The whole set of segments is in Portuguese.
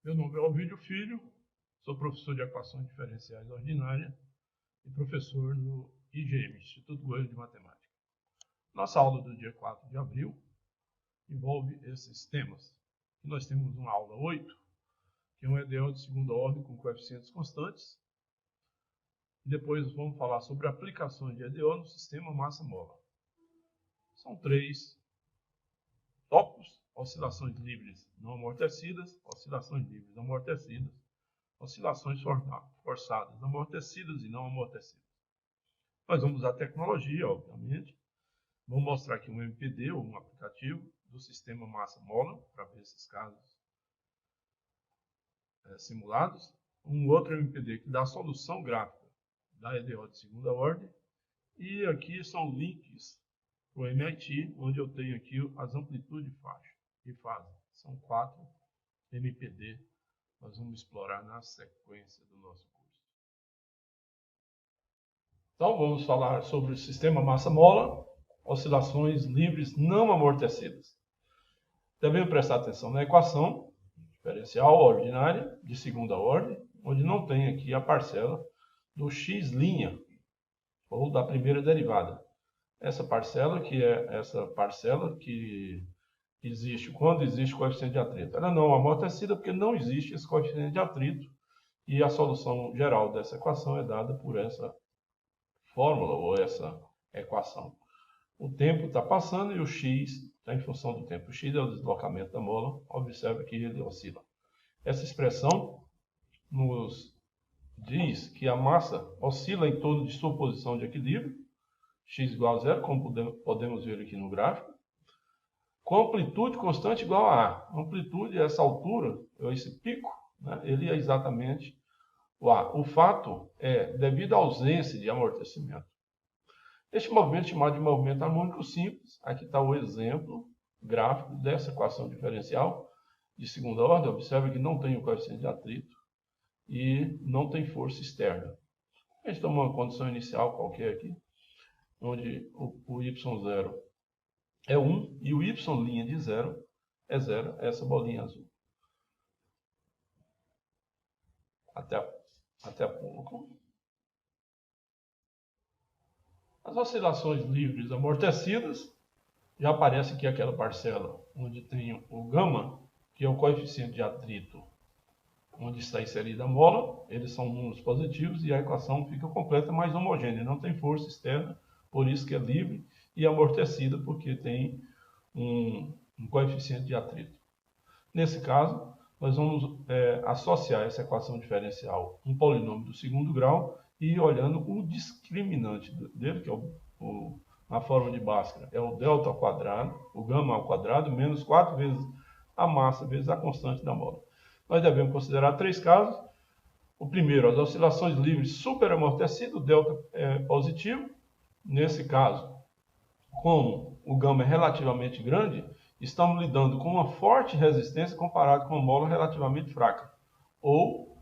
Meu nome é Ovidio Filho, sou professor de equações diferenciais ordinárias e professor no IGM, Instituto Goiano de Matemática. Nossa aula do dia 4 de abril envolve esses temas. Nós temos uma aula 8, que é um EDO de segunda ordem com coeficientes constantes. Depois vamos falar sobre aplicações de EDO no sistema massa-mola. São 3 tópicos: oscilações livres não amortecidas, oscilações livres amortecidas, oscilações forçadas amortecidas e não amortecidas. Nós vamos usar tecnologia, obviamente. Vamos mostrar aqui um MPD, ou um aplicativo do sistema massa-mola, para ver esses casos simulados. Um outro MPD que dá a solução gráfica da EDO de segunda ordem. E aqui são links para o MIT, onde eu tenho aqui as amplitudes e fase. São 4 MPD. Nós vamos explorar na sequência do nosso curso. Então, vamos falar sobre o sistema massa-mola, oscilações livres não amortecidas. Devemos prestar atenção na equação diferencial ordinária de segunda ordem, onde não tem aqui a parcela do x', ou da primeira derivada. Essa parcela, que é essa parcela que existe quando existe coeficiente de atrito. Ela não é amortecida porque não existe esse coeficiente de atrito, e a solução geral dessa equação é dada por essa fórmula ou essa equação. O tempo está passando e o x está em função do tempo. O x é o deslocamento da mola. Observe que ele oscila. Essa expressão nos diz que a massa oscila em torno de sua posição de equilíbrio, x igual a zero, como podemos ver aqui no gráfico, com amplitude constante igual a A. Amplitude é essa altura, ou esse pico, né? Ele é exatamente o A. O fato é devido à ausência de amortecimento. Este movimento é chamado de movimento harmônico simples. Aqui está o exemplo gráfico dessa equação diferencial de segunda ordem. Observe que não tem o coeficiente de atrito e não tem força externa. A gente toma uma condição inicial qualquer aqui, onde o y0 é 1 e o y' de 0 é 0, essa bolinha azul. Até pouco. As oscilações livres amortecidas, já aparece aqui aquela parcela onde tem o gama, que é o coeficiente de atrito, onde está inserida a mola. Eles são números positivos e a equação fica completa, mais homogênea. Não tem força externa, por isso que é livre, e amortecida porque tem um coeficiente de atrito. Nesse caso, nós vamos associar essa equação diferencial um polinômio do segundo grau e olhando o discriminante dele, que é na forma de Bhaskara, é o delta ao quadrado, o gama ao quadrado, menos 4 vezes a massa vezes a constante da mola. Nós devemos considerar 3 casos. O primeiro, as oscilações livres superamortecidas, o delta é positivo. Nesse caso, como o gama é relativamente grande, estamos lidando com uma forte resistência comparado com uma mola relativamente fraca, ou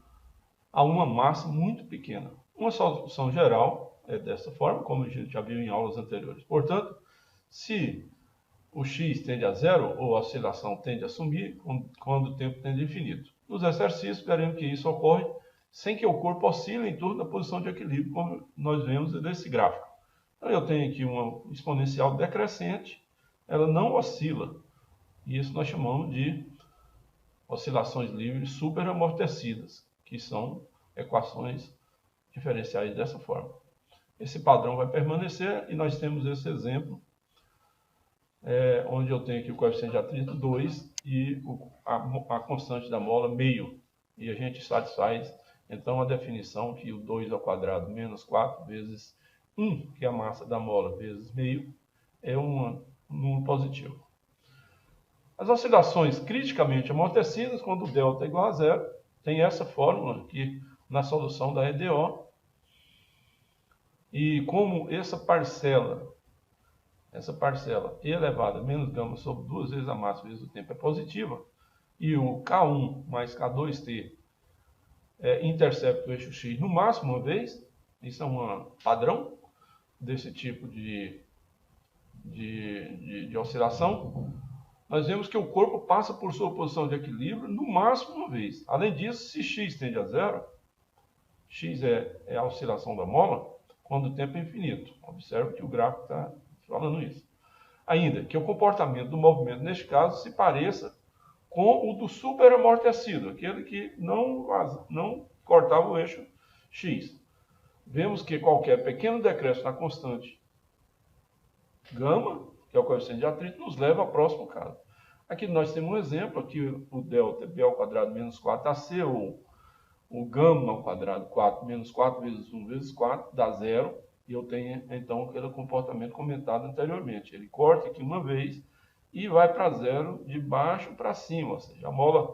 a uma massa muito pequena. Uma solução geral é dessa forma, como a gente já viu em aulas anteriores. Portanto, se o x tende a zero, ou a oscilação tende a sumir, quando o tempo tende a infinito. Nos exercícios, veremos que isso ocorre sem que o corpo oscile em torno da posição de equilíbrio, como nós vemos nesse gráfico. Então, eu tenho aqui uma exponencial decrescente, ela não oscila. E isso nós chamamos de oscilações livres superamortecidas, que são equações diferenciais dessa forma. Esse padrão vai permanecer e nós temos esse exemplo, onde eu tenho aqui o coeficiente de atrito 2 e a constante da mola meio. E a gente satisfaz, então, a definição que o 2 ao quadrado menos 4 vezes 1, que é a massa da mola, vezes meio, é um número positivo. As oscilações criticamente amortecidas, quando o delta é igual a zero, tem essa fórmula aqui na solução da EDO. E como essa parcela e elevada a menos gama sobre 2 vezes a massa vezes o tempo é positiva, e o K1 mais K2T intercepta o eixo X no máximo uma vez, isso é um padrão desse tipo de oscilação. nós vemos que o corpo passa por sua posição de equilíbrio no máximo uma vez. Além disso, se x tende a zero, x é a oscilação da mola, quando o tempo é infinito. Observe que o gráfico está falando isso. Ainda que o comportamento do movimento, neste caso, se pareça com o do superamortecido, aquele que não cortava o eixo x. Vemos que qualquer pequeno decréscimo na constante gama, que é o coeficiente de atrito, nos leva ao próximo caso. Aqui nós temos um exemplo, aqui o delta é b ao quadrado menos 4ac, ou o gama ao quadrado 4 menos 4 vezes 1 vezes 4 dá zero, e eu tenho então aquele comportamento comentado anteriormente. Ele corta aqui uma vez e vai para zero de baixo para cima, ou seja, a mola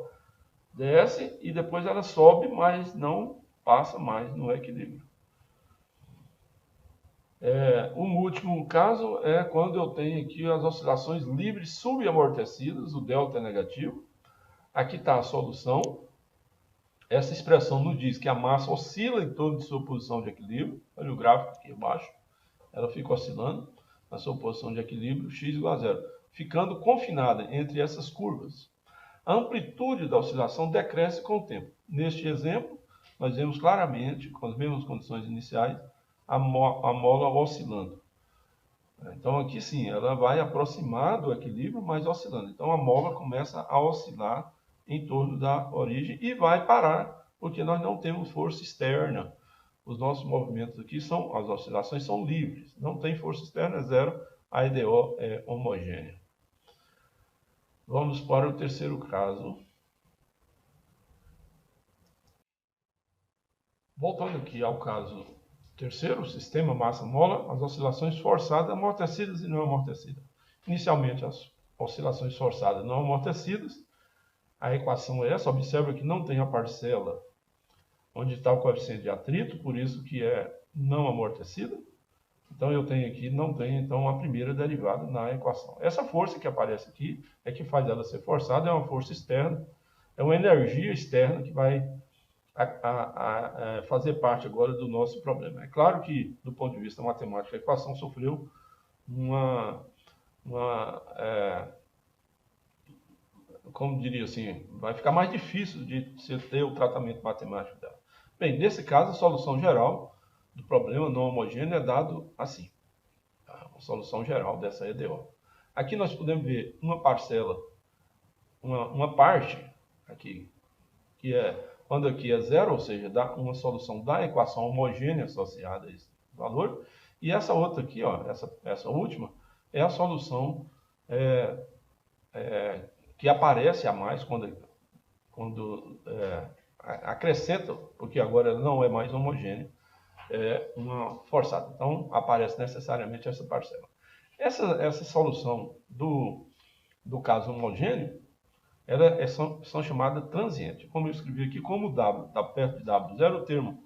desce e depois ela sobe, mas não passa mais no equilíbrio. Um último caso é quando eu tenho aqui as oscilações livres subamortecidas, o delta é negativo. Aqui está a solução. Essa expressão nos diz que a massa oscila em torno de sua posição de equilíbrio. Olha o gráfico aqui abaixo. Ela fica oscilando na sua posição de equilíbrio, x igual a zero, ficando confinada entre essas curvas. A amplitude da oscilação decresce com o tempo. Neste exemplo, nós vemos claramente, com as mesmas condições iniciais, a mola oscilando. Então aqui sim, ela vai aproximar do equilíbrio, mas oscilando. Então a mola começa a oscilar em torno da origem e vai parar, porque nós não temos força externa. Os nossos movimentos aqui as oscilações são livres, não tem força externa, é zero, a EDO é homogênea. Vamos para o terceiro caso. Voltando aqui ao caso terceiro, sistema massa-mola, as oscilações forçadas, amortecidas e não amortecidas. Inicialmente, as oscilações forçadas não amortecidas, a equação é essa, observa que não tem a parcela onde está o coeficiente de atrito, por isso que é não amortecida. Então eu tenho aqui, não tem então a primeira derivada na equação. Essa força que aparece aqui é que faz ela ser forçada, é uma força externa, é uma energia externa que vai fazer parte agora do nosso problema. É claro que, do ponto de vista matemático, a equação sofreu como diria assim, vai ficar mais difícil de você ter o tratamento matemático dela. Bem, nesse caso, a solução geral do problema não homogêneo é dado assim. A solução geral dessa EDO. Aqui nós podemos ver uma parcela, uma parte, aqui, que é, quando aqui é zero, ou seja, dá uma solução da equação homogênea associada a esse valor. E essa outra aqui, ó, essa última, é a solução que aparece a mais quando acrescenta, porque agora ela não é mais homogênea, uma forçada. Então, aparece necessariamente essa parcela. Essa solução do caso homogêneo, são chamadas transientes. Como eu escrevi aqui, como o W está perto de W0, o termo,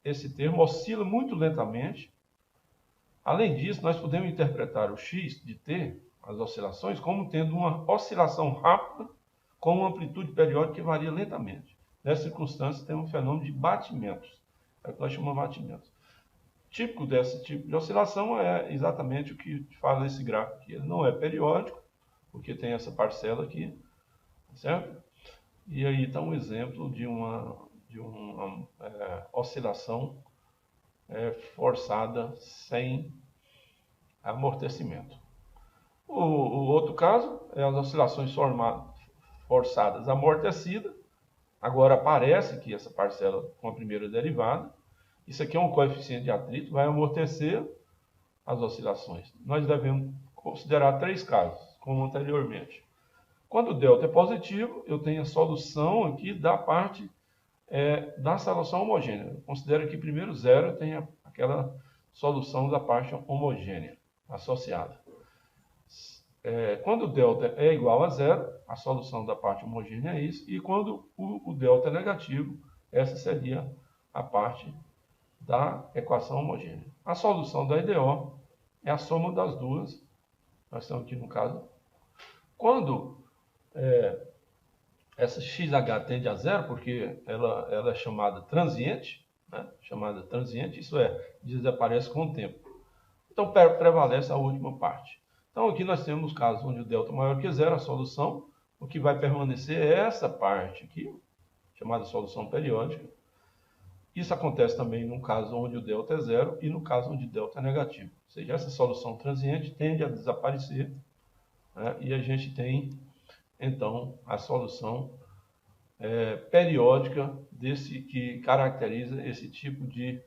esse termo oscila muito lentamente. Além disso, nós podemos interpretar o x de t, as oscilações, como tendo uma oscilação rápida com uma amplitude periódica que varia lentamente. Nessa circunstância, tem um fenômeno de batimentos. É o que nós chamamos de batimentos. Típico desse tipo de oscilação é exatamente o que fala nesse gráfico aqui. Ele não é periódico, porque tem essa parcela aqui, certo? E aí está um exemplo de uma oscilação forçada sem amortecimento. O outro caso é as oscilações forçadas amortecidas. Agora aparece aqui essa parcela com a primeira derivada. Isso aqui é um coeficiente de atrito, vai amortecer as oscilações. Nós devemos considerar três casos, como anteriormente. Quando o delta é positivo, eu tenho a solução aqui da parte da solução homogênea. Eu considero que primeiro zero, eu tenho aquela solução da parte homogênea associada. Quando o delta é igual a zero, a solução da parte homogênea é isso. E quando o delta é negativo, essa seria a parte da equação homogênea. A solução da EDO é a soma das duas. Nós estamos aqui no caso. Quando essa XH tende a zero, porque ela é chamada transiente, né? Chamada transiente, isso desaparece com o tempo. Então prevalece a última parte. Então aqui nós temos casos onde o delta é maior que zero, a solução, o que vai permanecer é essa parte aqui, chamada solução periódica. Isso acontece também no caso onde o delta é zero e no caso onde o delta é negativo. Ou seja, essa solução transiente tende a desaparecer, né? E a gente tem, então, a solução periódica que caracteriza esse tipo de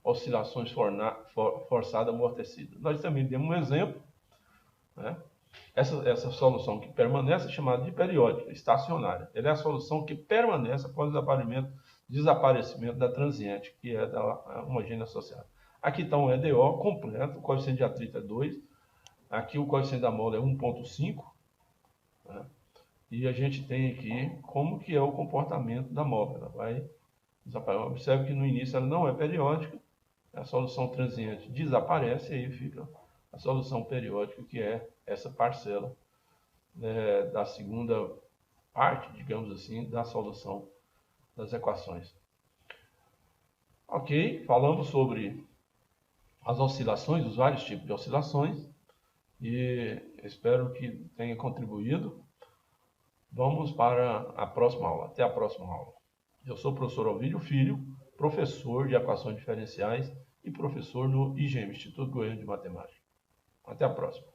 oscilações forçadas amortecidas. Nós também temos um exemplo, né? Essa solução que permanece é chamada de periódica, estacionária. Ela é a solução que permanece após o desaparecimento da transiente, que é da homogênea associada. Aqui está um EDO completo, o coeficiente de atrito é 2. Aqui o coeficiente da mola é 1,5. Né? E a gente tem aqui como que é o comportamento da mola. Ela vai desaparecer. Observe que no início ela não é periódica, a solução transiente desaparece e aí fica a solução periódica, que é essa parcela da segunda parte, digamos assim, da solução das equações. Ok, falamos sobre as oscilações, os vários tipos de oscilações, e espero que tenha contribuído. Vamos para a próxima aula. Até a próxima aula. Eu sou o professor Ovídio Filho, professor de equações diferenciais e professor no IGM, Instituto Goiano de Matemática. Até a próxima.